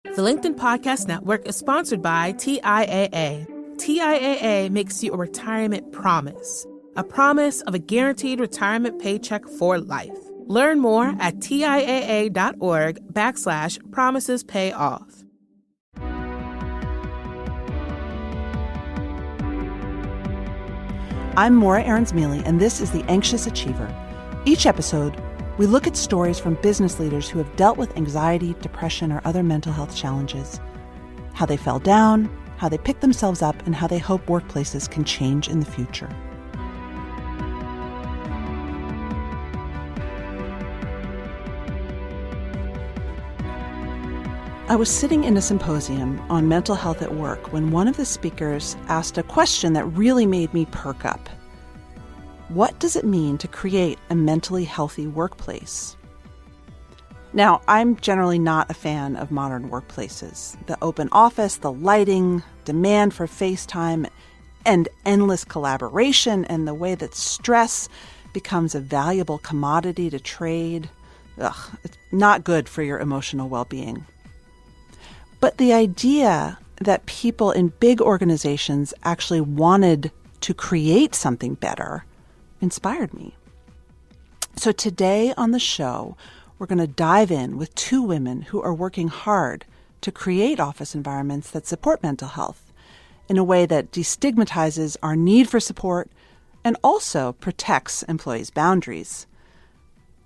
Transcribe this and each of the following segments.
The LinkedIn Podcast Network is sponsored by TIAA. TIAA makes you a retirement promise, a promise of a guaranteed retirement paycheck for life. Learn more at TIAA.org/promises pay off. I'm Morra Aarons-Mele, and this is The Anxious Achiever. Each episode, we look at stories from business leaders who have dealt with anxiety, depression, or other mental health challenges, how they fell down, how they picked themselves up, and how they hope workplaces can change in the future. I was sitting in a symposium on mental health at work when one of the speakers asked a question that really made me perk up. What does it mean to create a mentally healthy workplace? Now, I'm generally not a fan of modern workplaces. The open office, the lighting, demand for FaceTime, and endless collaboration, and the way that stress becomes a valuable commodity to trade. It's not good for your emotional well-being. But the idea that people in big organizations actually wanted to create something better inspired me. So today on the show, we're going to dive in with two women who are working hard to create office environments that support mental health in a way that destigmatizes our need for support and also protects employees' boundaries.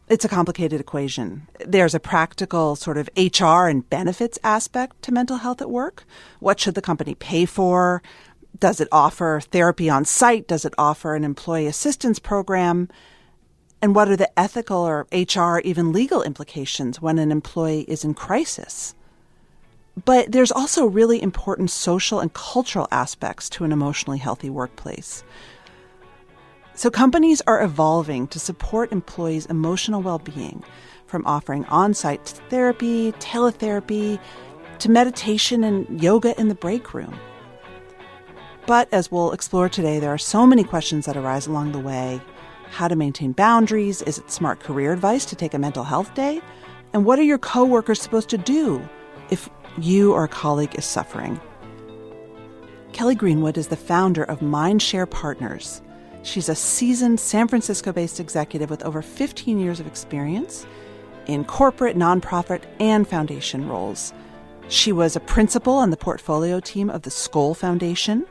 It's a complicated equation. There's a practical sort of HR and benefits aspect to mental health at work. What should the company pay for? Does it offer therapy on site? Does it offer an employee assistance program? And what are the ethical or HR, even legal implications when an employee is in crisis? But there's also really important social and cultural aspects to an emotionally healthy workplace. So companies are evolving to support employees' emotional well-being, from offering on-site therapy, teletherapy, to meditation and yoga in the break room. But as we'll explore today, there are so many questions that arise along the way. How to maintain boundaries? Is it smart career advice to take a mental health day? And what are your coworkers supposed to do if you or a colleague is suffering? Kelly Greenwood is the founder of Mindshare Partners. She's a seasoned San Francisco-based executive with over 15 years of experience in corporate, nonprofit, and foundation roles. She was a principal on the portfolio team of the Skoll Foundation,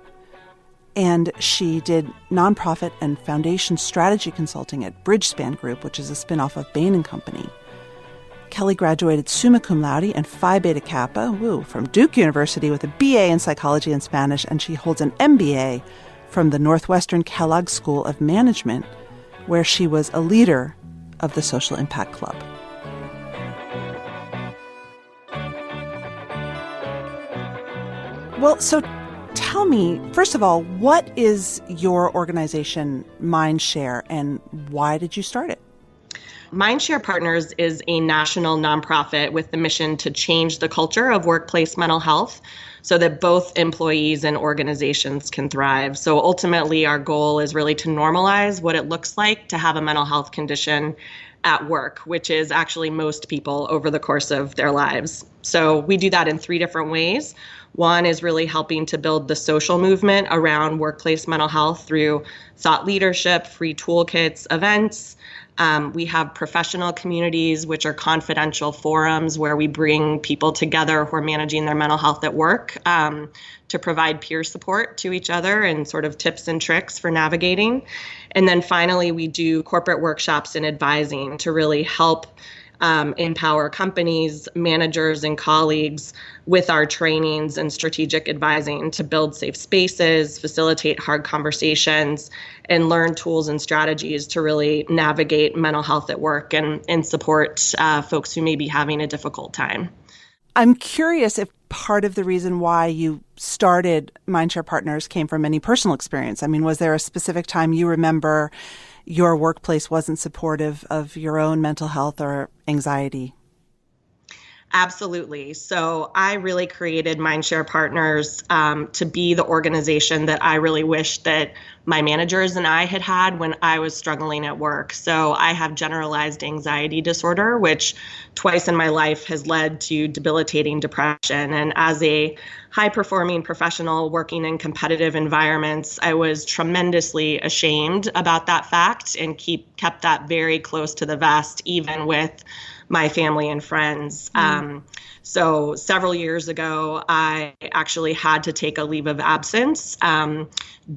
and she did nonprofit and foundation strategy consulting at Bridgespan Group, which is a spinoff of Bain & Company. Kelly graduated summa cum laude and Phi Beta Kappa from Duke University with a BA in psychology and Spanish, and she holds an MBA from the Northwestern Kellogg School of Management, where she was a leader of the Social Impact Club. Well, so tell me, first of all, what is your organization, Mindshare, and why did you start it? Mindshare Partners is a national nonprofit with the mission to change the culture of workplace mental health so that both employees and organizations can thrive. So ultimately, our goal is really to normalize what it looks like to have a mental health condition at work, which is actually most people over the course of their lives. So we do that in three different ways. One is really helping to build the social movement around workplace mental health through thought leadership, free toolkits, events. We have professional communities, which are confidential forums where we bring people together who are managing their mental health at work to provide peer support to each other and sort of tips and tricks for navigating. And then finally, we do corporate workshops and advising to really help empower companies, managers, and colleagues with our trainings and strategic advising to build safe spaces, facilitate hard conversations, and learn tools and strategies to really navigate mental health at work and support folks who may be having a difficult time. I'm curious if part of the reason why you started Mindshare Partners came from any personal experience. I mean, was there a specific time you remember your workplace wasn't supportive of your own mental health or anxiety? Absolutely. So I really created Mindshare Partners to be the organization that I really wish that my managers and I had when I was struggling at work. So I have generalized anxiety disorder, which twice in my life has led to debilitating depression. And as a high-performing professional working in competitive environments, I was tremendously ashamed about that fact and kept that very close to the vest, even with my family and friends. So several years ago, I actually had to take a leave of absence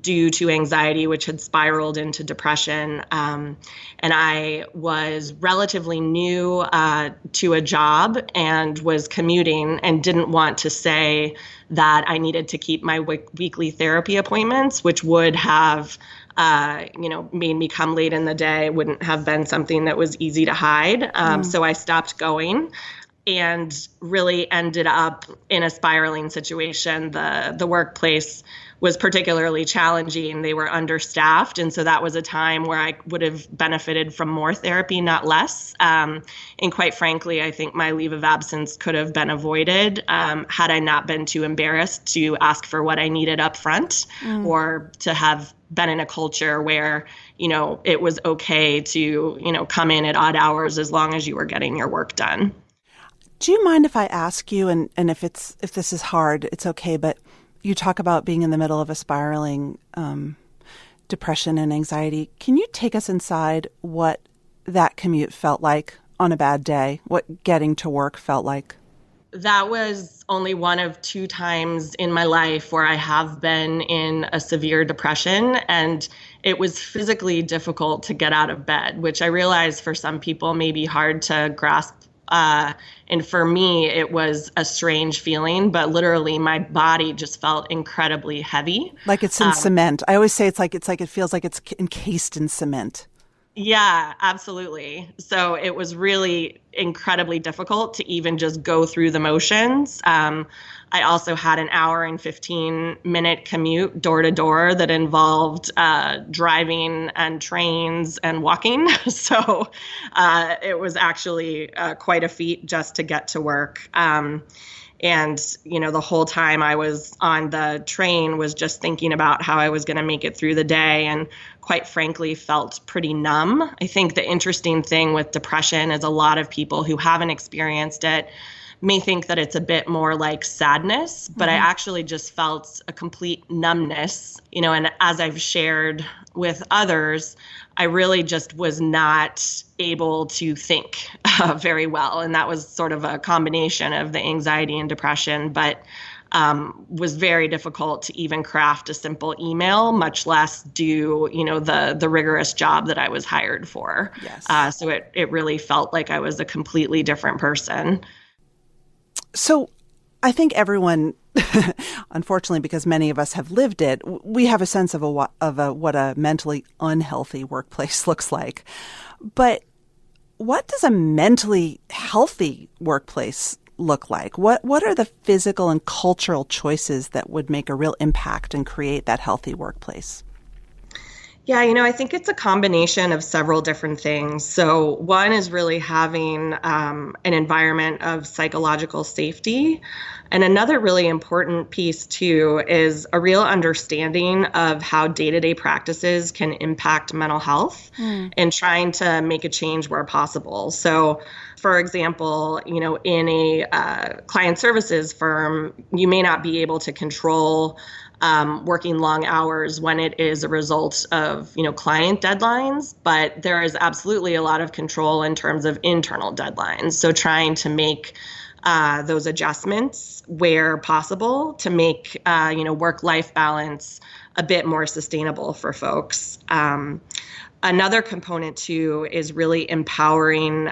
due to anxiety, which had spiraled into depression. And I was relatively new to a job and was commuting and didn't want to say that I needed to keep my weekly therapy appointments, which would have made me come late in the day. It wouldn't have been something that was easy to hide. So I stopped going and really ended up in a spiraling situation. The workplace was particularly challenging. They were understaffed. And so that was a time where I would have benefited from more therapy, not less. And quite frankly, I think my leave of absence could have been avoided had I not been too embarrassed to ask for what I needed up front or to have been in a culture where, it was okay to, come in at odd hours as long as you were getting your work done. Do you mind if I ask you, and if this is hard, it's okay, but you talk about being in the middle of a spiraling depression and anxiety. Can you take us inside what that commute felt like on a bad day, what getting to work felt like? That was only one of 2 times in my life where I have been in a severe depression, and it was physically difficult to get out of bed, which I realize for some people may be hard to grasp. And for me, it was a strange feeling, but literally my body just felt incredibly heavy. Like it's in cement. I always say it feels like it's encased in cement. Yeah, absolutely. So it was really incredibly difficult to even just go through the motions. I also had an hour and 15-minute commute door to door that involved driving and trains and walking. So it was actually quite a feat just to get to work. And, the whole time I was on the train was just thinking about how I was going to make it through the day, and quite frankly felt pretty numb. I think the interesting thing with depression is a lot of people who haven't experienced it may think that it's a bit more like sadness, but I actually just felt a complete numbness, and as I've shared with others, I really just was not able to think very well. And that was sort of a combination of the anxiety and depression, but was very difficult to even craft a simple email, much less do, the rigorous job that I was hired for. Yes. So it really felt like I was a completely different person. So I think everyone, unfortunately, because many of us have lived it, we have a sense of what a mentally unhealthy workplace looks like. But what does a mentally healthy workplace look like? What are the physical and cultural choices that would make a real impact and create that healthy workplace? Yeah, I think it's a combination of several different things. So one is really having an environment of psychological safety. And another really important piece, too, is a real understanding of how day-to-day practices can impact mental health and trying to make a change where possible. So, for example, in a client services firm, you may not be able to control working long hours when it is a result of, client deadlines, but there is absolutely a lot of control in terms of internal deadlines. So trying to make those adjustments where possible to make, work-life balance a bit more sustainable for folks. Another component, too, is really empowering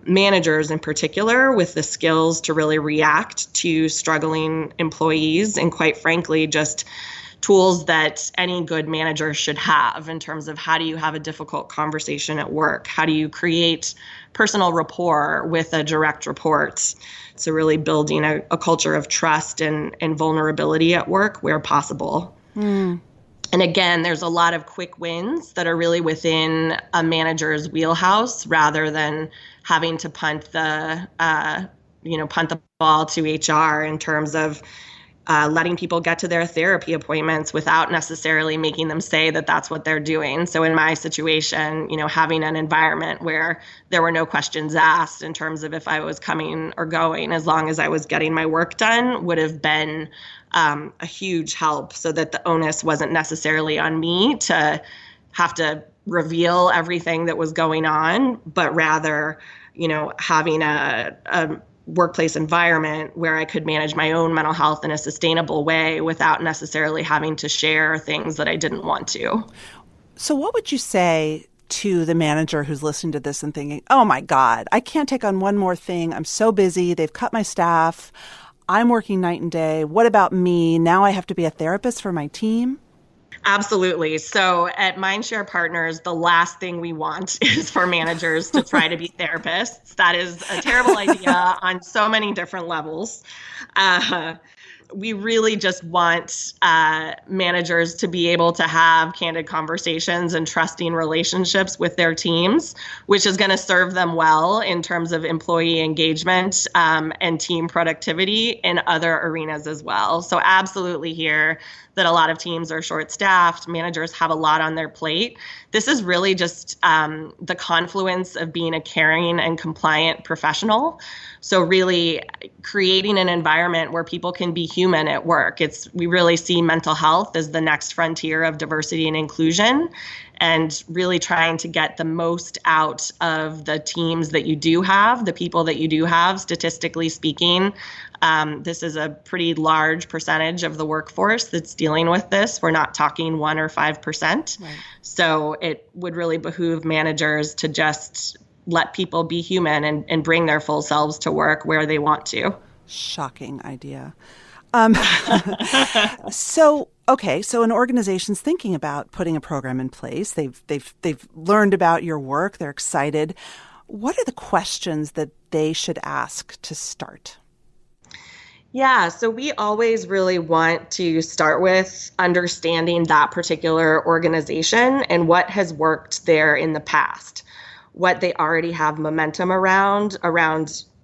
managers in particular with the skills to really react to struggling employees, and quite frankly, just tools that any good manager should have in terms of how do you have a difficult conversation at work? How do you create personal rapport with a direct report? So really building a culture of trust and vulnerability at work where possible. And again, there's a lot of quick wins that are really within a manager's wheelhouse rather than having to punt the punt the ball to HR in terms of letting people get to their therapy appointments without necessarily making them say that that's what they're doing. So in my situation, having an environment where there were no questions asked in terms of if I was coming or going, as long as I was getting my work done, would have been a huge help, so that the onus wasn't necessarily on me to have to reveal everything that was going on, but rather, having a workplace environment where I could manage my own mental health in a sustainable way without necessarily having to share things that I didn't want to. So what would you say to the manager who's listening to this and thinking, oh my God, I can't take on one more thing. I'm so busy. They've cut my staff. I'm working night and day. What about me? Now I have to be a therapist for my team? Absolutely. So at Mindshare Partners, the last thing we want is for managers to try to be therapists. That is a terrible idea on so many different levels. We really just want managers to be able to have candid conversations and trusting relationships with their teams, which is going to serve them well in terms of employee engagement and team productivity in other arenas as well. So absolutely here that a lot of teams are short-staffed, managers have a lot on their plate. This is really just the confluence of being a caring and compliant professional. So really creating an environment where people can be human at work. We really see mental health as the next frontier of diversity and inclusion, and really trying to get the most out of the teams that you do have, the people that you do have, statistically speaking. This is a pretty large percentage of the workforce that's dealing with this. We're not talking 1 or 5%. Right. So it would really behoove managers to just let people be human and bring their full selves to work where they want to. Shocking idea. So an organization's thinking about putting a program in place. They've learned about your work. They're excited. What are the questions that they should ask to start? Yeah, so we always really want to start with understanding that particular organization and what has worked there in the past, what they already have momentum around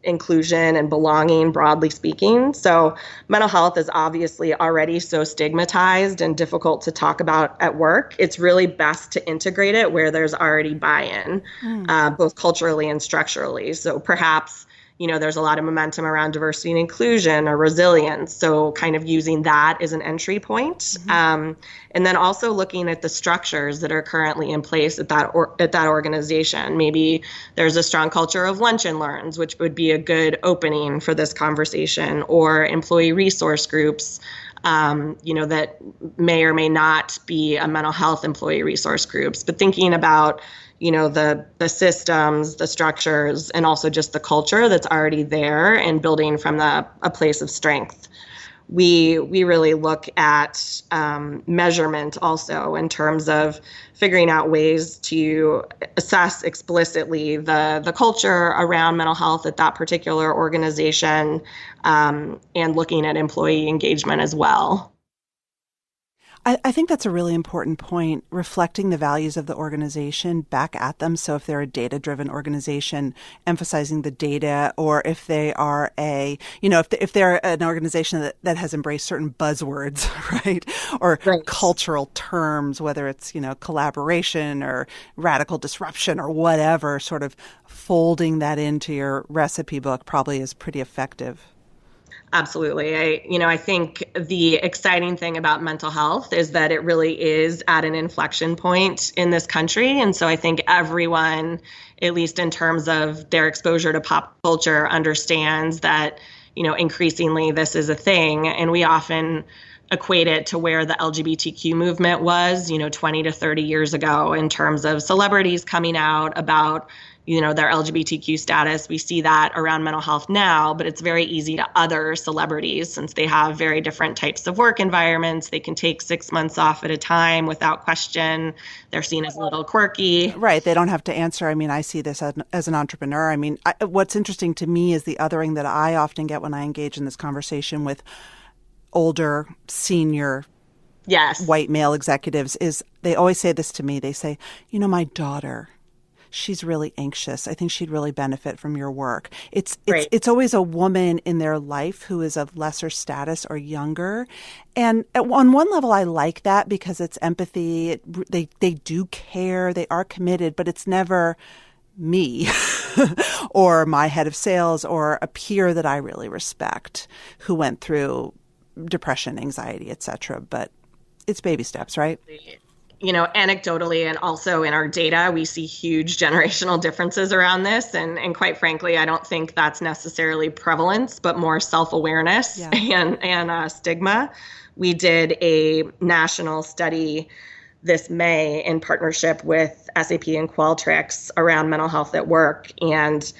inclusion and belonging, broadly speaking. So mental health is obviously already so stigmatized and difficult to talk about at work. It's really best to integrate it where there's already buy-in, both culturally and structurally. So perhaps there's a lot of momentum around diversity and inclusion or resilience. So kind of using that as an entry point. Mm-hmm. And then also looking at the structures that are currently in place at that organization. Maybe there's a strong culture of lunch and learns, which would be a good opening for this conversation, or employee resource groups, that may or may not be a mental health employee resource groups, but thinking about the systems, the structures, and also just the culture that's already there and building from a place of strength. We really look at measurement also in terms of figuring out ways to assess explicitly the culture around mental health at that particular organization, and looking at employee engagement as well. I think that's a really important point, reflecting the values of the organization back at them. So if they're a data-driven organization, emphasizing the data, or if they are if they're an organization that has embraced certain buzzwords, right? Or right. Cultural terms, whether it's, collaboration or radical disruption or whatever, sort of folding that into your recipe book probably is pretty effective. Absolutely. I think the exciting thing about mental health is that it really is at an inflection point in this country. And so I think everyone, at least in terms of their exposure to pop culture, understands that, increasingly this is a thing. And we often equate it to where the LGBTQ movement was, 20 to 30 years ago in terms of celebrities coming out about their LGBTQ status. We see that around mental health now, but it's very easy to other celebrities since they have very different types of work environments. They can take 6 months off at a time without question. They're seen as a little quirky. Right. They don't have to answer. I see this as an entrepreneur. What's interesting to me is the othering that I often get when I engage in this conversation with older, senior, yes, white male executives is they always say this to me. They say, my daughter, she's really anxious. I think she'd really benefit from your work. It's Right. it's always a woman in their life who is of lesser status or younger. And on one level, I like that because it's empathy. They do care. They are committed, but it's never me or my head of sales or a peer that I really respect who went through depression, anxiety, etc. But it's baby steps, right? Anecdotally and also in our data, we see huge generational differences around this. And quite frankly, I don't think that's necessarily prevalence, but more self-awareness and stigma. We did a national study this May in partnership with SAP and Qualtrics around mental health at work. And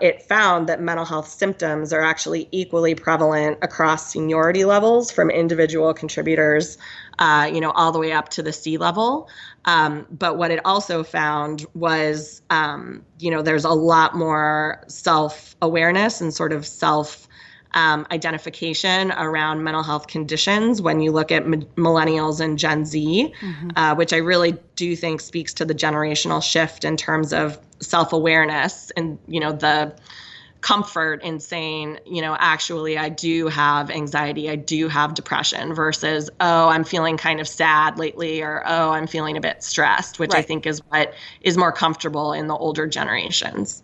it found that mental health symptoms are actually equally prevalent across seniority levels from individual contributors, all the way up to the C-level. But what it also found was, there's a lot more self-awareness and sort of identification around mental health conditions when you look at millennials and Gen Z, which I really do think speaks to the generational shift in terms of self-awareness and, the comfort in saying, actually, I do have anxiety, I do have depression versus, oh, I'm feeling kind of sad lately, or, oh, I'm feeling a bit stressed, which I think is what is more comfortable in the older generations.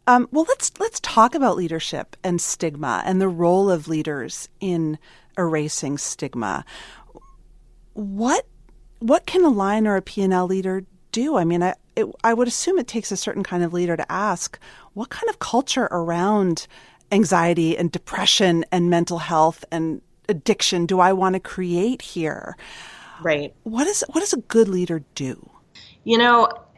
Well, let's talk about leadership and stigma and the role of leaders in erasing stigma. What can a line or a P&L leader do? I mean, I would assume it takes a certain kind of leader to ask, what kind of culture around anxiety and depression and mental health and addiction do I want to create here? Right. What does a good leader do?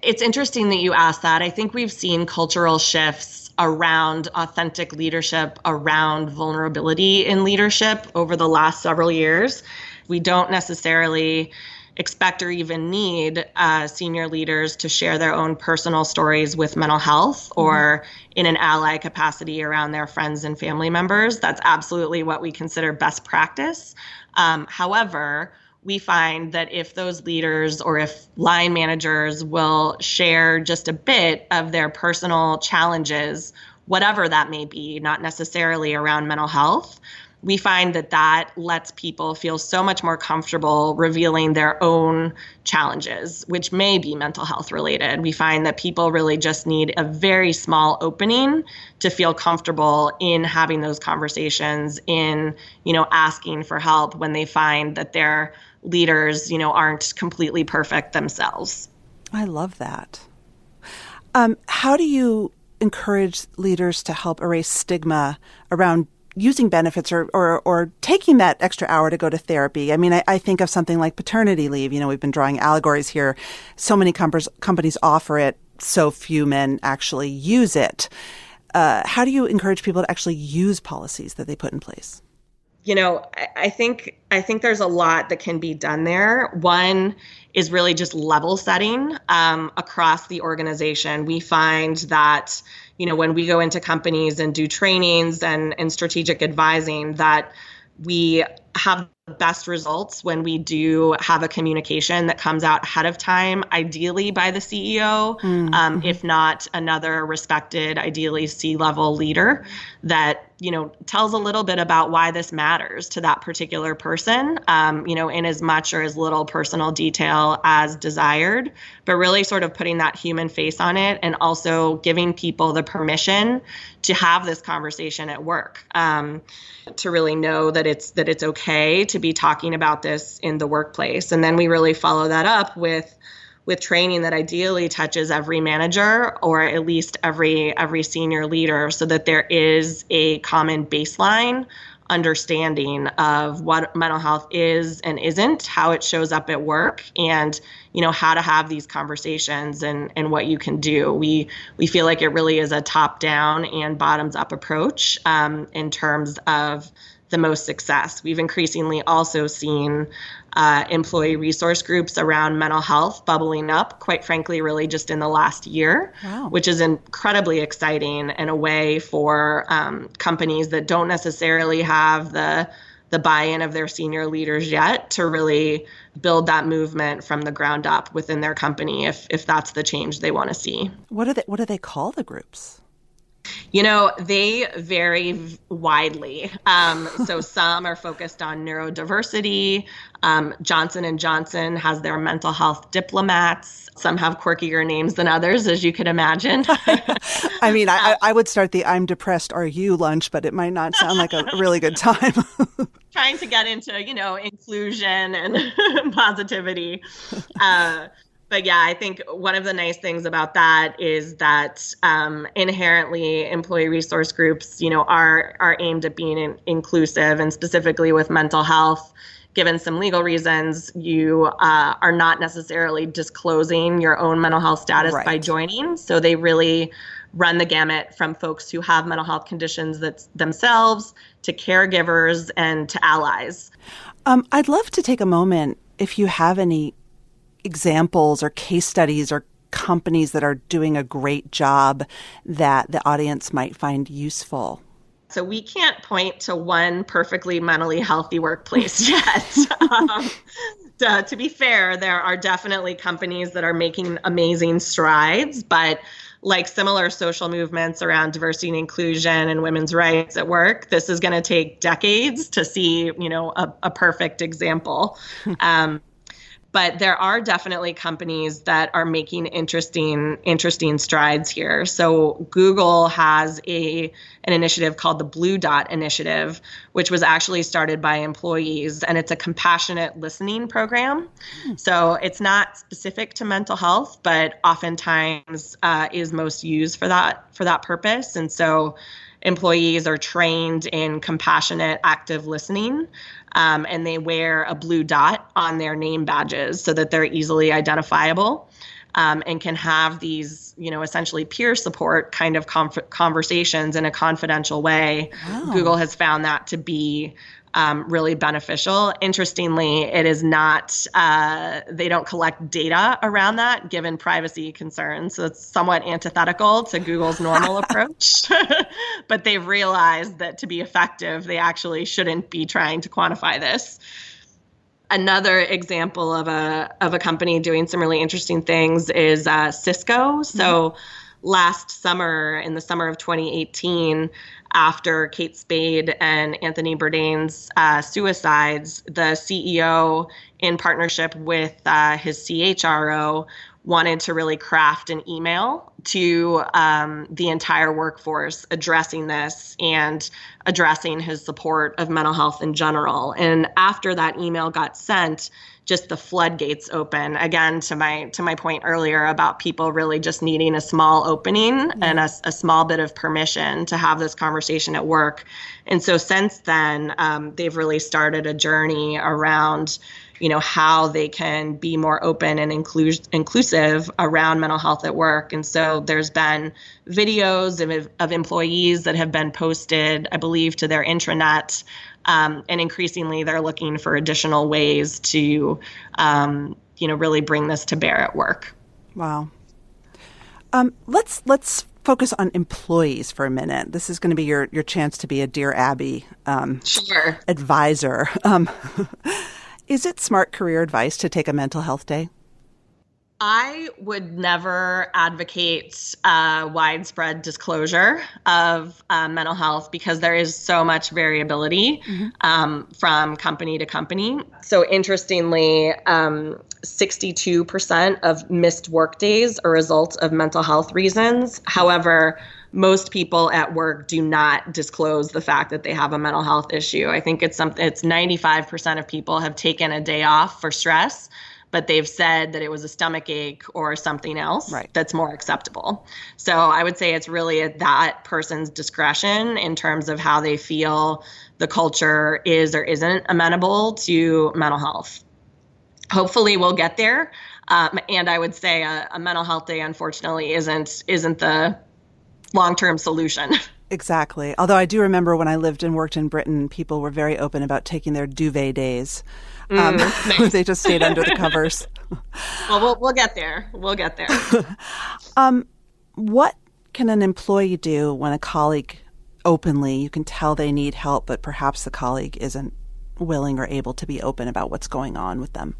It's interesting that you asked that. I think we've seen cultural shifts around authentic leadership, around vulnerability in leadership over the last several years. We don't necessarily expect or even need senior leaders to share their own personal stories with mental health or in an ally capacity around their friends and family members. That's absolutely what we consider best practice. However, we find that if those leaders or if line managers will share just a bit of their personal challenges, whatever that may be, not necessarily around mental health, we find that lets people feel so much more comfortable revealing their own challenges, which may be mental health related. We find that people really just need a very small opening to feel comfortable in having those conversations, in, asking for help when they find that their leaders, aren't completely perfect themselves. I love that. How do you encourage leaders to help erase stigma around using benefits or taking that extra hour to go to therapy? I mean, I think of something like paternity leave. We've been drawing allegories here. So many companies offer it. So few men actually use it. How do you encourage people to actually use policies that they put in place? I think there's a lot that can be done there. One is really just level setting across the organization. We find that, when we go into companies and do trainings and strategic advising, that we have the best results when we do have a communication that comes out ahead of time, ideally by the CEO, if not another respected, ideally C-level leader that, tells a little bit about why this matters to that particular person, in as much or as little personal detail as desired, but really sort of putting that human face on it and also giving people the permission to have this conversation at work, to really know that it's okay to be talking about this in the workplace. And then we really follow that up with training that ideally touches every manager or at least every senior leader, so that there is a common baseline understanding of what mental health is and isn't, how it shows up at work, and how to have these conversations and what you can do. We feel like it really is a top-down and bottoms-up approach in terms of the most success. We've increasingly also seen employee resource groups around mental health bubbling up, quite frankly, really just in the last year, which is incredibly exciting and a way for companies that don't necessarily have the the buy-in of their senior leaders yet to really build that movement from the ground up within their company if that's the change they want to see. What do they call the groups? They vary widely. So some are focused on neurodiversity. Johnson & Johnson has their mental health diplomats. Some have quirkier names than others, as you could imagine. I mean, I would start the I'm depressed, are you lunch, but it might not sound like a really good time. Trying to get into, inclusion and positivity. But yeah, I think one of the nice things about that is that inherently employee resource groups, are aimed at being inclusive, and specifically with mental health. Given some legal reasons, you are not necessarily disclosing your own mental health status by joining. So they really run the gamut from folks who have mental health conditions themselves to caregivers and to allies. I'd love to take a moment if you have any examples or case studies or companies that are doing a great job that the audience might find useful. So we can't point to one perfectly mentally healthy workplace yet. To be fair, there are definitely companies that are making amazing strides, but like similar social movements around diversity and inclusion and women's rights at work, this is going to take decades to see, a perfect example. But there are definitely companies that are making interesting strides here. So Google has an initiative called the Blue Dot Initiative, which was actually started by employees, and it's a compassionate listening program. So it's not specific to mental health, but oftentimes is most used for that purpose. And so employees are trained in compassionate, active listening, and they wear a blue dot on their name badges so that they're easily identifiable, and can have these, essentially peer support kind of conversations in a confidential way. Wow. Google has found that to be really beneficial. Interestingly, it is not, they don't collect data around that given privacy concerns. So it's somewhat antithetical to Google's normal approach. But they've realized that to be effective, they actually shouldn't be trying to quantify this. Another example of a company doing some really interesting things is Cisco. So last summer, in the summer of 2018, after Kate Spade and Anthony Bourdain's suicides, the CEO, in partnership with his CHRO, wanted to really craft an email to the entire workforce addressing this and addressing his support of mental health in general. And after that email got sent, just the floodgates open, again, to my point earlier about people really just needing a small opening and a small bit of permission to have this conversation at work. And so since then, they've really started a journey around how they can be more open and inclusive around mental health at work. And so there's been videos of employees that have been posted, I believe, to their intranet. And increasingly, they're looking for additional ways to, really bring this to bear at work. Wow. Let's focus on employees for a minute. This is going to be your chance to be a Dear Abby advisor. Is it smart career advice to take a mental health day? I would never advocate widespread disclosure of mental health because there is so much variability from company to company. So interestingly, 62% of missed work days are a result of mental health reasons. However, most people at work do not disclose the fact that they have a mental health issue. I think it's 95% of people have taken a day off for stress, but they've said that it was a stomach ache or something else that's more acceptable. So I would say it's really at that person's discretion in terms of how they feel the culture is or isn't amenable to mental health. Hopefully we'll get there. And I would say a mental health day, unfortunately, isn't the long-term solution. Exactly. Although I do remember when I lived and worked in Britain, people were very open about taking their duvet days. Nice. They just stayed under the covers. Well, we'll get there. We'll get there. What can an employee do when a colleague openly, you can tell they need help, but perhaps the colleague isn't willing or able to be open about what's going on with them?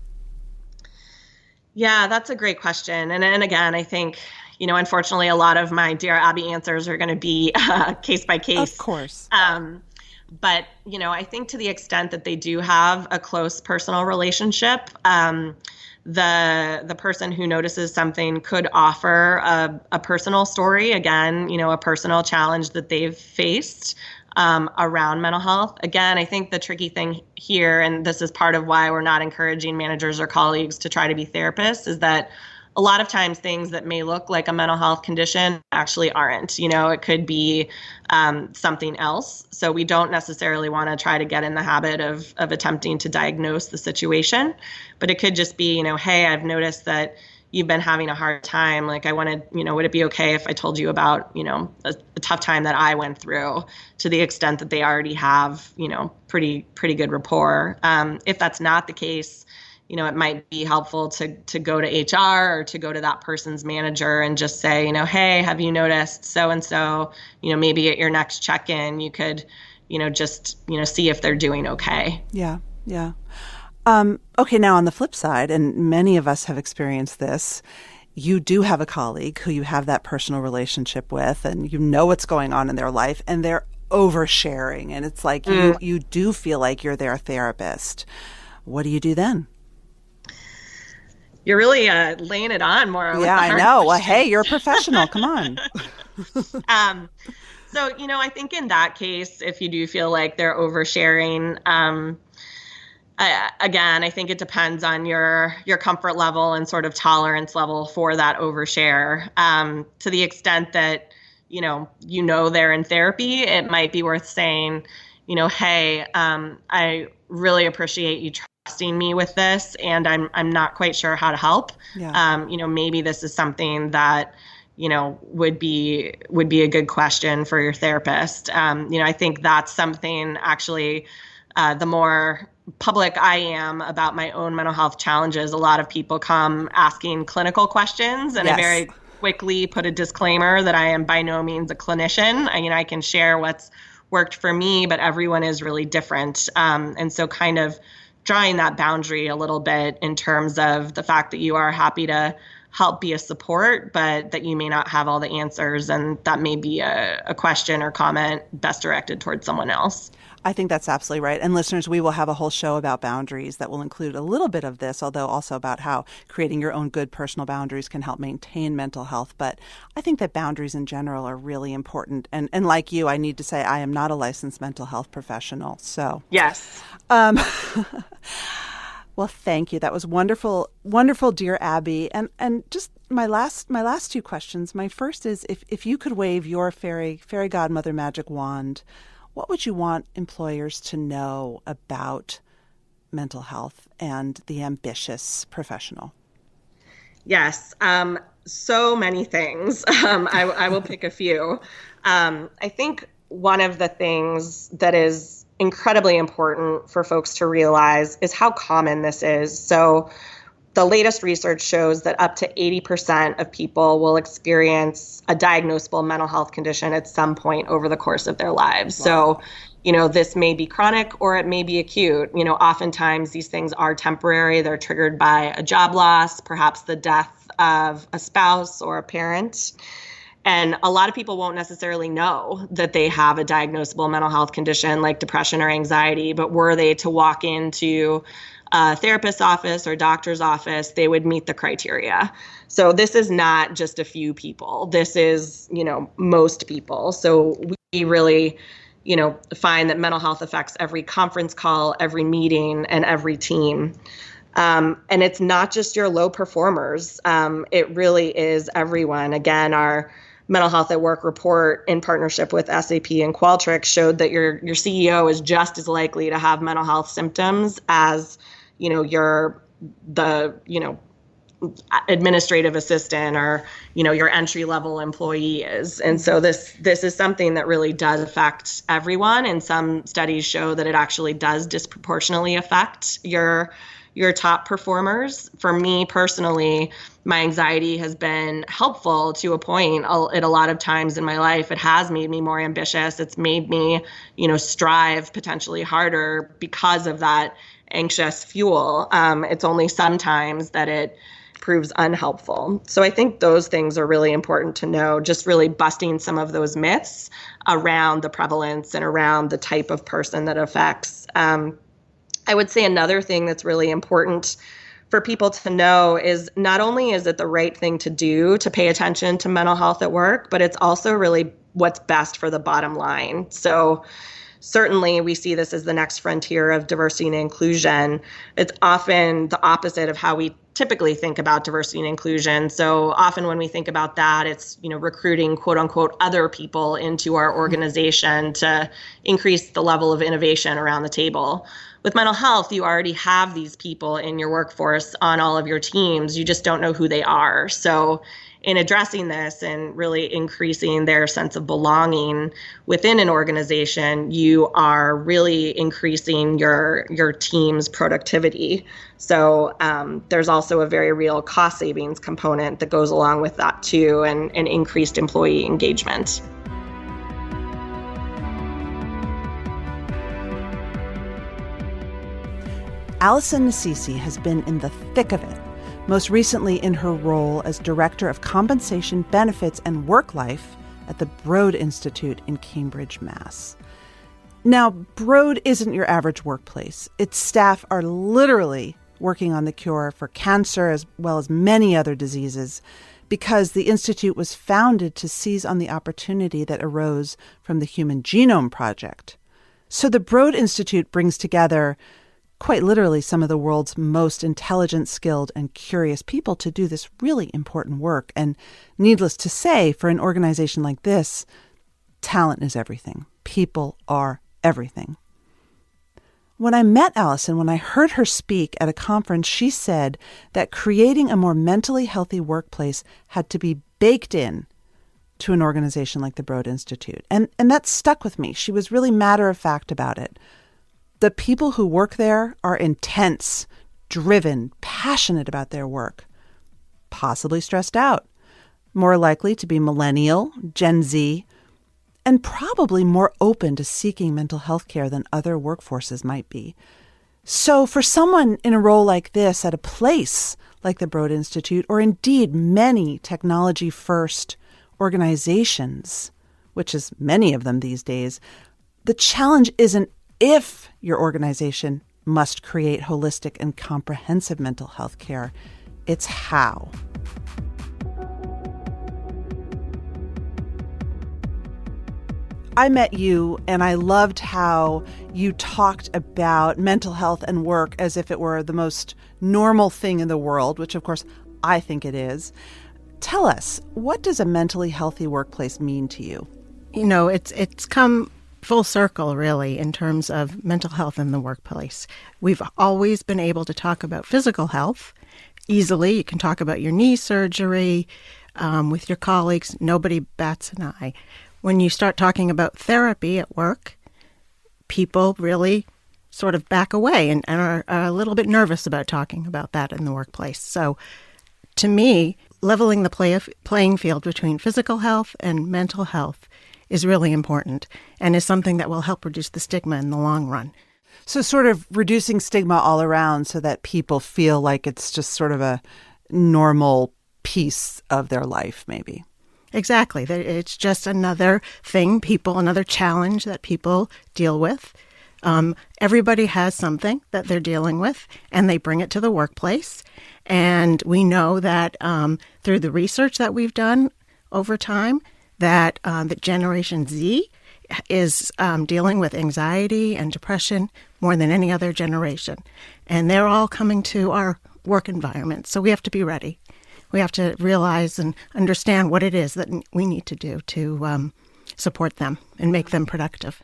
Yeah, that's a great question. And again, I think, unfortunately, a lot of my Dear Abby answers are going to be case by case. Of course. But, I think to the extent that they do have a close personal relationship, the person who notices something could offer a personal story, again, a personal challenge that they've faced around mental health. Again, I think the tricky thing here, and this is part of why we're not encouraging managers or colleagues to try to be therapists, is that a lot of times things that may look like a mental health condition actually aren't. It could be something else. So we don't necessarily want to try to get in the habit of attempting to diagnose the situation, but it could just be, hey, I've noticed that you've been having a hard time. Like, I wanted, would it be okay if I told you about, a tough time that I went through, to the extent that they already have, pretty good rapport. If that's not the case, it might be helpful to go to HR or to go to that person's manager and just say, hey, have you noticed so-and-so, maybe at your next check-in, you could, just, see if they're doing okay. Yeah. Yeah. Okay. Now on the flip side, and many of us have experienced this, you do have a colleague who you have that personal relationship with, and you know what's going on in their life, and they're oversharing. And it's like, you do feel like you're their therapist. What do you do then? You're really laying it on, Morra. Yeah, I know. Well, hey, you're a professional. Come on. So, I think in that case, if you do feel like they're oversharing, again, I think it depends on your comfort level and sort of tolerance level for that overshare. To the extent that, they're in therapy, it might be worth saying, hey, I really appreciate you trusting me with this, and I'm not quite sure how to help. Yeah. Maybe this is something that, would be a good question for your therapist. I think that's something actually, the more public I am about my own mental health challenges, a lot of people come asking clinical questions, and Yes. I very quickly put a disclaimer that I am by no means a clinician. I can share what's worked for me, but everyone is really different. And so kind of drawing that boundary a little bit in terms of the fact that you are happy to help be a support, but that you may not have all the answers, and that may be a question or comment best directed towards someone else. I think that's absolutely right. And listeners, we will have a whole show about boundaries that will include a little bit of this, although also about how creating your own good personal boundaries can help maintain mental health. But I think that boundaries in general are really important. And like you, I need to say I am not a licensed mental health professional. So yes. Well, thank you. That was wonderful, wonderful, dear Abby. And just my last two questions. My first is, if you could wave your fairy godmother magic wand, what would you want employers to know about mental health and the ambitious professional? Yes, so many things. I will pick a few. I think one of the things that is incredibly important for folks to realize is how common this is. So the latest research shows that up to 80% of people will experience a diagnosable mental health condition at some point over the course of their lives. Wow. So, this may be chronic or it may be acute. Oftentimes these things are temporary. They're triggered by a job loss, perhaps the death of a spouse or a parent. And a lot of people won't necessarily know that they have a diagnosable mental health condition like depression or anxiety, but were they to walk into a therapist's office or doctor's office, they would meet the criteria. So this is not just a few people. This is, most people. So we really, find that mental health affects every conference call, every meeting, and every team. And it's not just your low performers. It really is everyone. Again, our Mental Health at Work report in partnership with SAP and Qualtrics showed that your CEO is just as likely to have mental health symptoms as your administrative assistant or, your entry level employee is. And so this is something that really does affect everyone. And some studies show that it actually does disproportionately affect your your top performers. For me personally, my anxiety has been helpful to a point. At a lot of times in my life, it has made me more ambitious. It's made me, strive potentially harder because of that anxious fuel. It's only sometimes that it proves unhelpful. So I think those things are really important to know, just really busting some of those myths around the prevalence and around the type of person that affects. I would say another thing that's really important for people to know is not only is it the right thing to do to pay attention to mental health at work, but it's also really what's best for the bottom line. So certainly we see this as the next frontier of diversity and inclusion. It's often the opposite of how we typically think about diversity and inclusion. So often when we think about that, it's, recruiting quote unquote other people into our organization to increase the level of innovation around the table. With mental health, you already have these people in your workforce on all of your teams. You just don't know who they are. So in addressing this and really increasing their sense of belonging within an organization, you are really increasing your team's productivity. So there's also a very real cost savings component that goes along with that too, and increased employee engagement. Alison Nasisi has been in the thick of it, most recently in her role as Director of Compensation, Benefits, and Work Life at the Broad Institute in Cambridge, Mass. Now, Broad isn't your average workplace. Its staff are literally working on the cure for cancer as well as many other diseases because the Institute was founded to seize on the opportunity that arose from the Human Genome Project. So the Broad Institute brings together quite literally some of the world's most intelligent, skilled, and curious people to do this really important work. And needless to say, for an organization like this, talent is everything. People are everything. When I met Alison, when I heard her speak at a conference, she said that creating a more mentally healthy workplace had to be baked in to an organization like the Broad Institute. And that stuck with me. She was really matter-of-fact about it. The people who work there are intense, driven, passionate about their work, possibly stressed out, more likely to be millennial, Gen Z, and probably more open to seeking mental health care than other workforces might be. So for someone in a role like this at a place like the Broad Institute, or indeed many technology-first organizations, which is many of them these days, the challenge isn't if your organization must create holistic and comprehensive mental health care, it's how. I met you and I loved how you talked about mental health and work as if it were the most normal thing in the world, which of course I think it is. Tell us, what does a mentally healthy workplace mean to you? It's come full circle, really, in terms of mental health in the workplace. We've always been able to talk about physical health easily. You can talk about your knee surgery with your colleagues. Nobody bats an eye. When you start talking about therapy at work, people really sort of back away and are a little bit nervous about talking about that in the workplace. So to me, leveling the playing field between physical health and mental health is really important and is something that will help reduce the stigma in the long run. So sort of reducing stigma all around so that people feel like it's just sort of a normal piece of their life, maybe. Exactly. It's just another thing, another challenge that people deal with. Everybody has something that they're dealing with, and they bring it to the workplace. And we know that through the research that we've done over time, that the Generation Z is dealing with anxiety and depression more than any other generation. And they're all coming to our work environment. So we have to be ready. We have to realize and understand what it is that we need to do to support them and make them productive.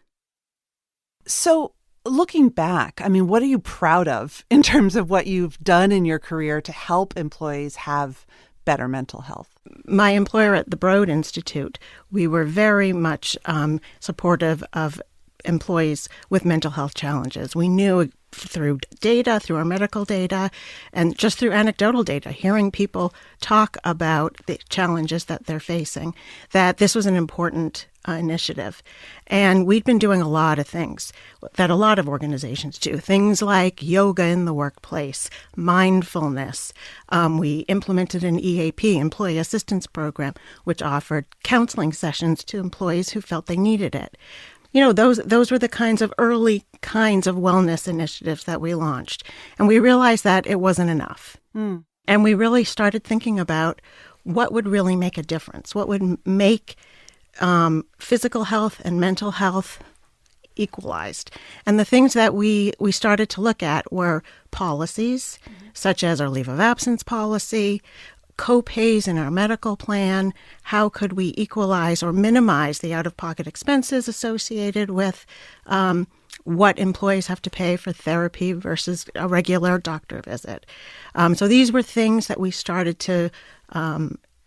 So looking back, what are you proud of in terms of what you've done in your career to help employees have better mental health? My employer at the Broad Institute, we were very much supportive of employees with mental health challenges. We knew through data, through our medical data, and just through anecdotal data, hearing people talk about the challenges that they're facing, that this was an important initiative. And we'd been doing a lot of things that a lot of organizations do, things like yoga in the workplace, mindfulness. We implemented an EAP, Employee Assistance Program, which offered counseling sessions to employees who felt they needed it. Those were the early kinds of wellness initiatives that we launched. And we realized that it wasn't enough. And we really started thinking about what would really make a difference, what would make physical health and mental health equalized. And the things that we started to look at were policies, such as our leave of absence policy, co-pays in our medical plan. How could we equalize or minimize the out-of-pocket expenses associated with what employees have to pay for therapy versus a regular doctor visit? So these were things that we started to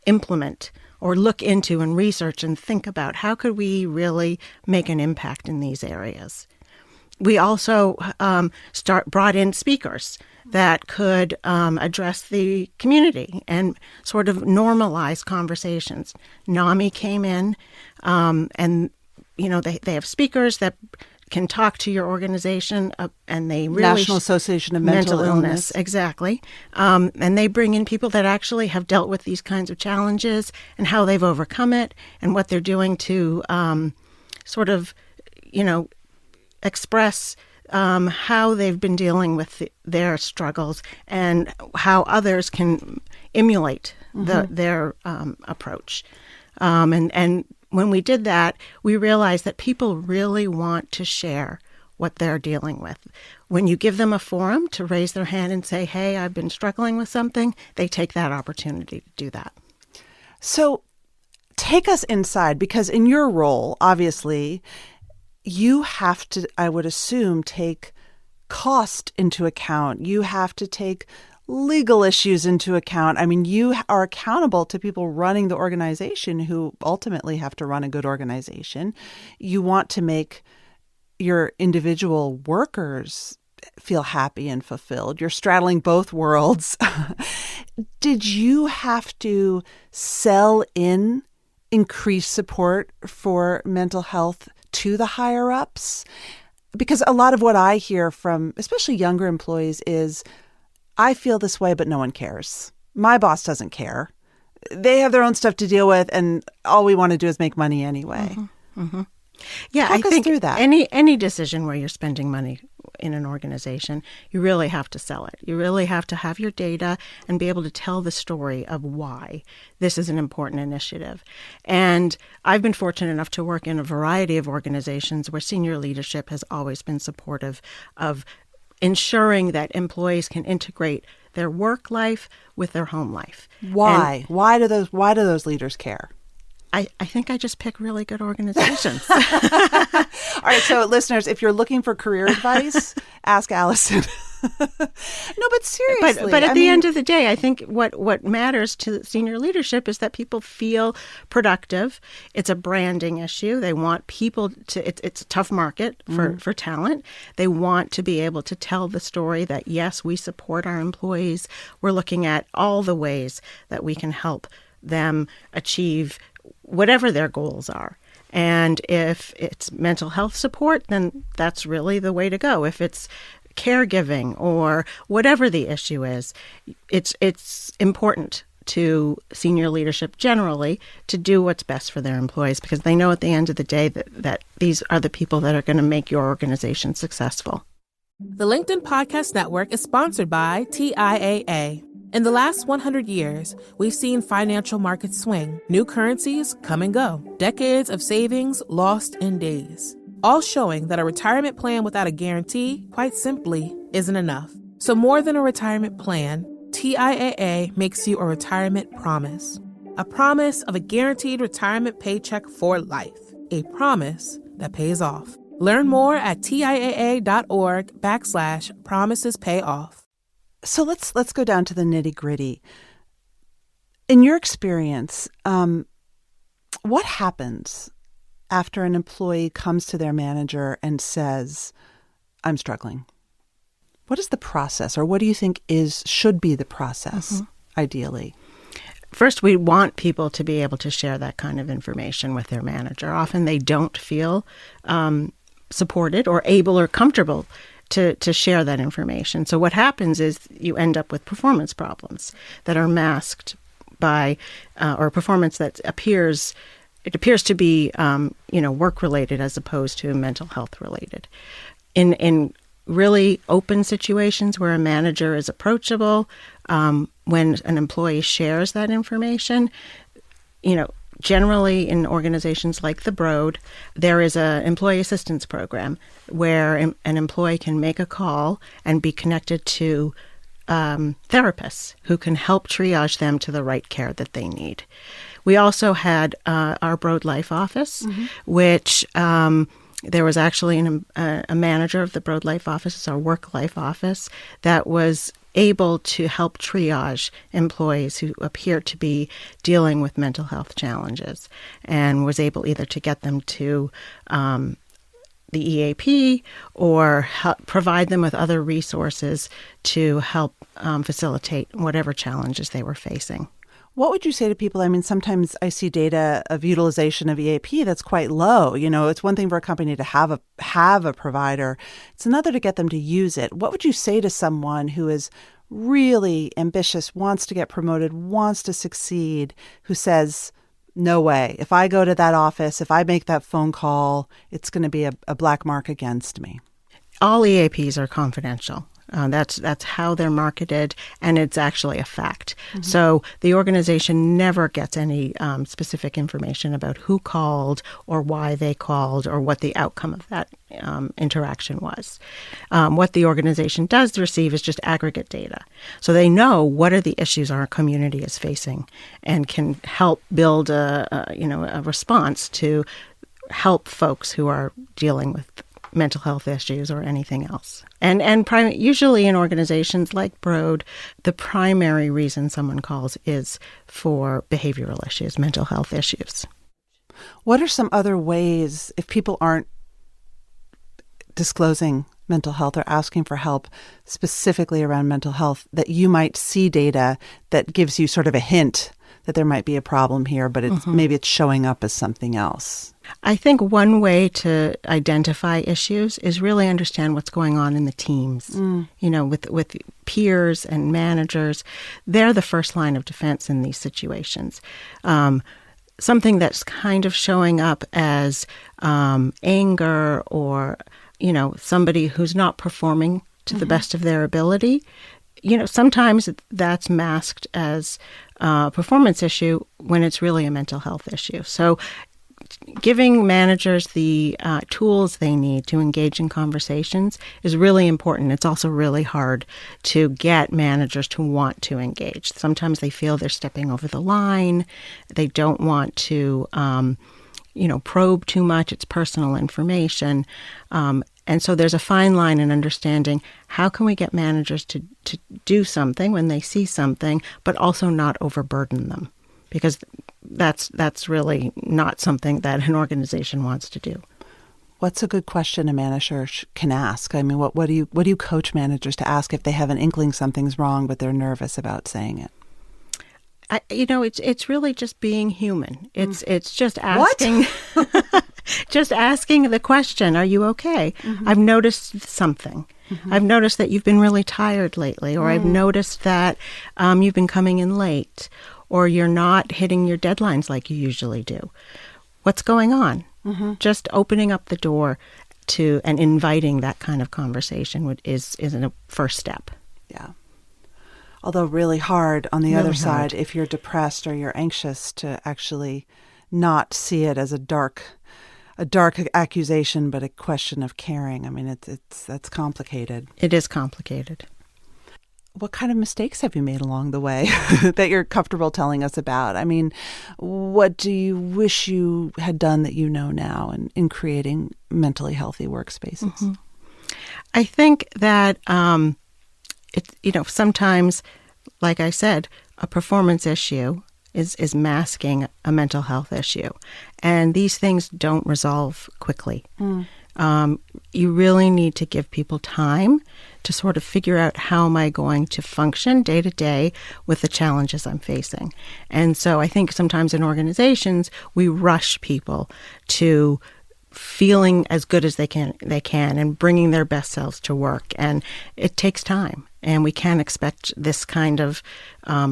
implement or look into and research and think about. How could we really make an impact in these areas? We also brought in speakers that could address the community and sort of normalize conversations. NAMI came in, and they have speakers that can talk to your organization, and they really National Association of Mental Illness. Exactly. And they bring in people that actually have dealt with these kinds of challenges and how they've overcome it and what they're doing to express how they've been dealing with their struggles and how others can emulate their approach. And when we did that, we realized that people really want to share what they're dealing with. When you give them a forum to raise their hand and say, hey, I've been struggling with something, they take that opportunity to do that. So take us inside, because in your role, obviously, you have to, I would assume, take cost into account. You have to take legal issues into account. I mean, you are accountable to people running the organization who ultimately have to run a good organization. You want to make your individual workers feel happy and fulfilled. You're straddling both worlds. Did you have to sell in increased support for mental health to the higher ups? Because a lot of what I hear from especially younger employees is, I feel this way, but no one cares. My boss doesn't care. They have their own stuff to deal with, and all we want to do is make money anyway. Yeah, Talk us through that. Any decision where you're spending money in an organization, you really have to sell it. You really have to have your data and be able to tell the story of why this is an important initiative. And I've been fortunate enough to work in a variety of organizations where senior leadership has always been supportive of ensuring that employees can integrate their work life with their home life. Why? Why do those leaders care? I think I just pick really good organizations. All right, so listeners, if you're looking for career advice, ask Alison. No, but seriously. But at the end of the day, I think what matters to senior leadership is that people feel productive. It's a branding issue. They want people to, it's a tough market for talent. They want to be able to tell the story that, yes, we support our employees. We're looking at all the ways that we can help them achieve whatever their goals are. And if it's mental health support, then that's really the way to go. If it's caregiving or whatever the issue is, it's important to senior leadership generally to do what's best for their employees, because they know at the end of the day that these are the people that are going to make your organization successful. The LinkedIn Podcast Network is sponsored by TIAA. In the last 100 years, we've seen financial markets swing, new currencies come and go, decades of savings lost in days, all showing that a retirement plan without a guarantee, quite simply, isn't enough. So more than a retirement plan, TIAA makes you a retirement promise. A promise of a guaranteed retirement paycheck for life. A promise that pays off. Learn more at TIAA.org/promisespayoff. So let's go down to the nitty-gritty. In your experience, what happens after an employee comes to their manager and says, I'm struggling? What is the process, or what do you think should be the process, ideally? First, we want people to be able to share that kind of information with their manager. Often they don't feel supported or able or comfortable to share that information. So what happens is you end up with performance problems that are masked by, or performance that appears to be, work-related as opposed to mental health-related. In really open situations where a manager is approachable, when an employee shares that information, generally in organizations like the Broad, there is an employee assistance program where an employee can make a call and be connected to therapists who can help triage them to the right care that they need. We also had our Broad Life office, which there was actually a manager of the Broad Life office, it's our work life office, that was able to help triage employees who appear to be dealing with mental health challenges, and was able either to get them to the EAP or provide them with other resources to help facilitate whatever challenges they were facing. What would you say to people? I mean, sometimes I see data of utilization of EAP that's quite low. It's one thing for a company to have a provider. It's another to get them to use it. What would you say to someone who is really ambitious, wants to get promoted, wants to succeed, who says, no way. If I go to that office, if I make that phone call, it's going to be a black mark against me? All EAPs are confidential. That's how they're marketed, and it's actually a fact. So the organization never gets any specific information about who called or why they called or what the outcome of that interaction was. What the organization does receive is just aggregate data. So they know what are the issues our community is facing and can help build a response to help folks who are dealing with mental health issues or anything else. And usually in organizations like Broad, the primary reason someone calls is for behavioral issues, mental health issues. What are some other ways, if people aren't disclosing mental health or asking for help specifically around mental health, that you might see data that gives you sort of a hint that there might be a problem here, but maybe it's showing up as something else? I think one way to identify issues is really understand what's going on in the teams, with peers and managers. They're the first line of defense in these situations. Something that's kind of showing up as anger or, somebody who's not performing to the best of their ability. Sometimes that's masked as a performance issue when it's really a mental health issue. So giving managers the tools they need to engage in conversations is really important. It's also really hard to get managers to want to engage. Sometimes they feel they're stepping over the line. They don't want to, probe too much. It's personal information. And so there's a fine line in understanding how can we get managers to do something when they see something, but also not overburden them, because that's really not something that an organization wants to do. What's a good question a manager can ask? I mean, what do you coach managers to ask if they have an inkling something's wrong, but they're nervous about saying it? It's really just being human. It's just asking. What? Just asking the question, are you okay? I've noticed something. I've noticed that you've been really tired lately, or I've noticed that you've been coming in late, or you're not hitting your deadlines like you usually do. What's going on? Just opening up the door to and inviting that kind of conversation is a first step. Yeah. Although really hard on the other side, if you're depressed or you're anxious, to actually not see it as a dark accusation, but a question of caring. I mean, that's complicated. It is complicated. What kind of mistakes have you made along the way that you're comfortable telling us about? I mean, what do you wish you had done that you know now in creating mentally healthy workspaces? I think that sometimes, like I said, a performance issue is masking a mental health issue. And these things don't resolve quickly. You really need to give people time to sort of figure out, how am I going to function day to day with the challenges I'm facing. And so I think sometimes in organizations, we rush people to feeling as good as they can and bringing their best selves to work. And it takes time. And we can't expect this kind of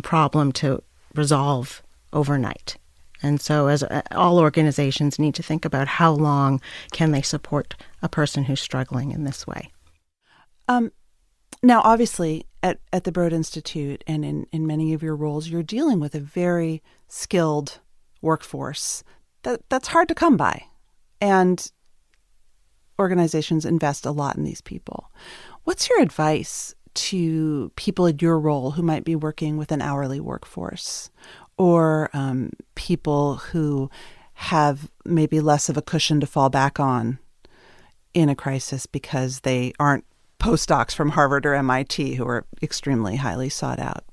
problem to resolve overnight. And so as all organizations need to think about, how long can they support a person who's struggling in this way. Now, obviously, at the Broad Institute and in many of your roles, you're dealing with a very skilled workforce that's hard to come by. And organizations invest a lot in these people. What's your advice to people in your role who might be working with an hourly workforce, or people who have maybe less of a cushion to fall back on in a crisis because they aren't postdocs from Harvard or MIT who are extremely highly sought out?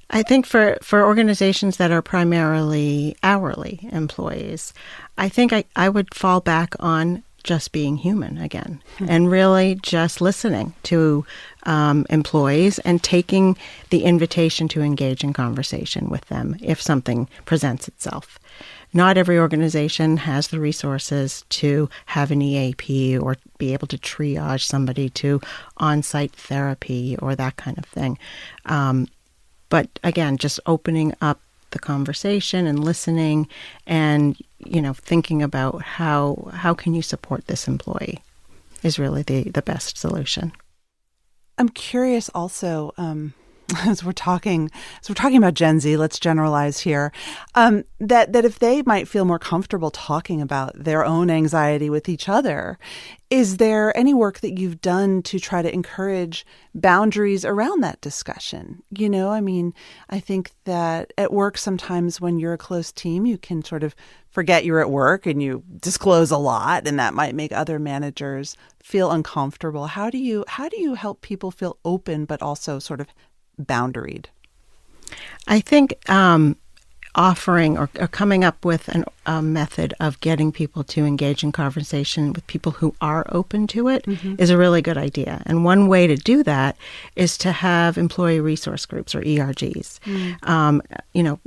I think for organizations that are primarily hourly employees, I think I would fall back on just being human again, and really just listening to employees and taking the invitation to engage in conversation with them if something presents itself. Not every organization has the resources to have an EAP or be able to triage somebody to on-site therapy or that kind of thing. But again, just opening up the conversation and listening and, thinking about how can you support this employee is really the best solution. I'm curious also, as we're talking about Gen Z, let's generalize here, that if they might feel more comfortable talking about their own anxiety with each other, is there any work that you've done to try to encourage boundaries around that discussion? I think that at work, sometimes when you're a close team, you can sort of forget you're at work and you disclose a lot, and that might make other managers feel uncomfortable. How do you help people feel open but also sort of boundaried? I think offering or coming up with a method of getting people to engage in conversation with people who are open to it is a really good idea. And one way to do that is to have employee resource groups, or ERGs.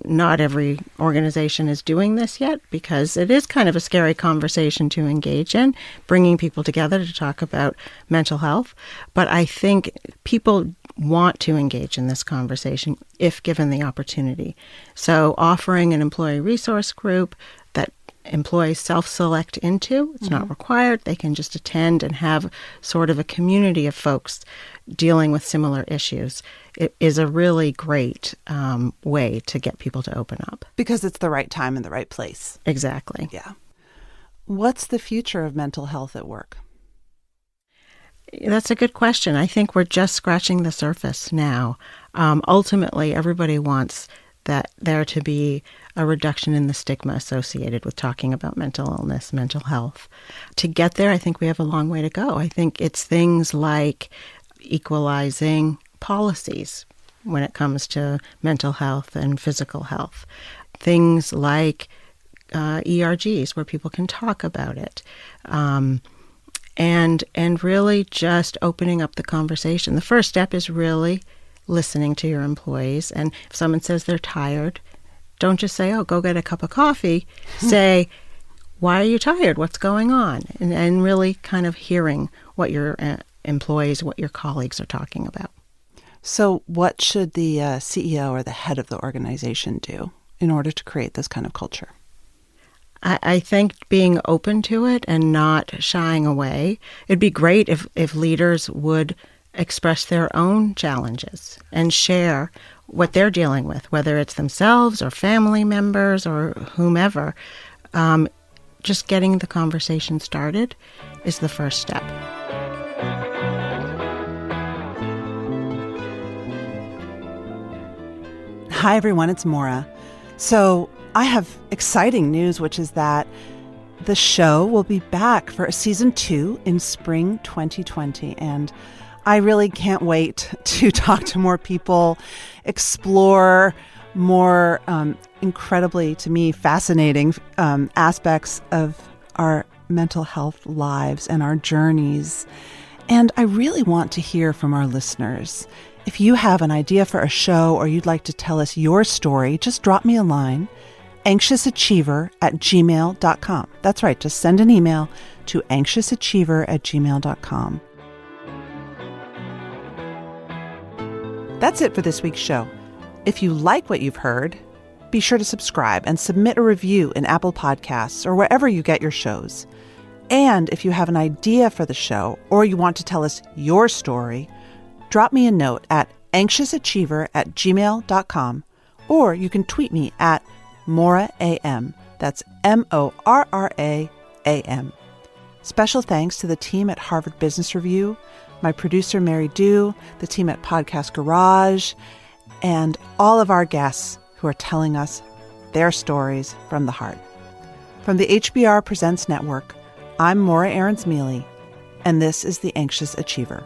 Not every organization is doing this yet because it is kind of a scary conversation to engage in, bringing people together to talk about mental health. But I think people want to engage in this conversation if given the opportunity. So offering an employee resource group that employees self-select into, it's not required. They can just attend and have sort of a community of folks dealing with similar issues. It is a really great way to get people to open up. Because it's the right time and the right place. Exactly. Yeah. What's the future of mental health at work? That's a good question. I think we're just scratching the surface now. Ultimately, everybody wants that there to be a reduction in the stigma associated with talking about mental illness, mental health. To get there, I think we have a long way to go. I think it's things like equalizing policies when it comes to mental health and physical health. Things like ERGs where people can talk about it. And really just opening up the conversation. The first step is really listening to your employees. And if someone says they're tired, don't just say, oh, go get a cup of coffee. Say, why are you tired? What's going on? And really kind of hearing what your employees, what your colleagues are talking about. So what should the CEO or the head of the organization do in order to create this kind of culture? I think being open to it and not shying away. It'd be great if leaders would express their own challenges and share what they're dealing with, whether it's themselves or family members or whomever. Just getting the conversation started is the first step. Hi, everyone. It's Morra. So I have exciting news, which is that the show will be back for season 2 in spring 2020. And I really can't wait to talk to more people, explore more incredibly, to me, fascinating aspects of our mental health lives and our journeys. And I really want to hear from our listeners. If you have an idea for a show or you'd like to tell us your story, just drop me a line, anxiousachiever@gmail.com. That's right, just send an email to anxiousachiever@gmail.com. That's it for this week's show. If you like what you've heard, be sure to subscribe and submit a review in Apple Podcasts or wherever you get your shows. And if you have an idea for the show or you want to tell us your story, drop me a note at anxiousachiever@gmail.com, or you can tweet me at Morra AM. That's MORRAAM. Special thanks to the team at Harvard Business Review, my producer Mary Dew, the team at Podcast Garage, and all of our guests who are telling us their stories from the heart. From the HBR Presents Network, I'm Morra Aarons-Mele, and this is The Anxious Achiever.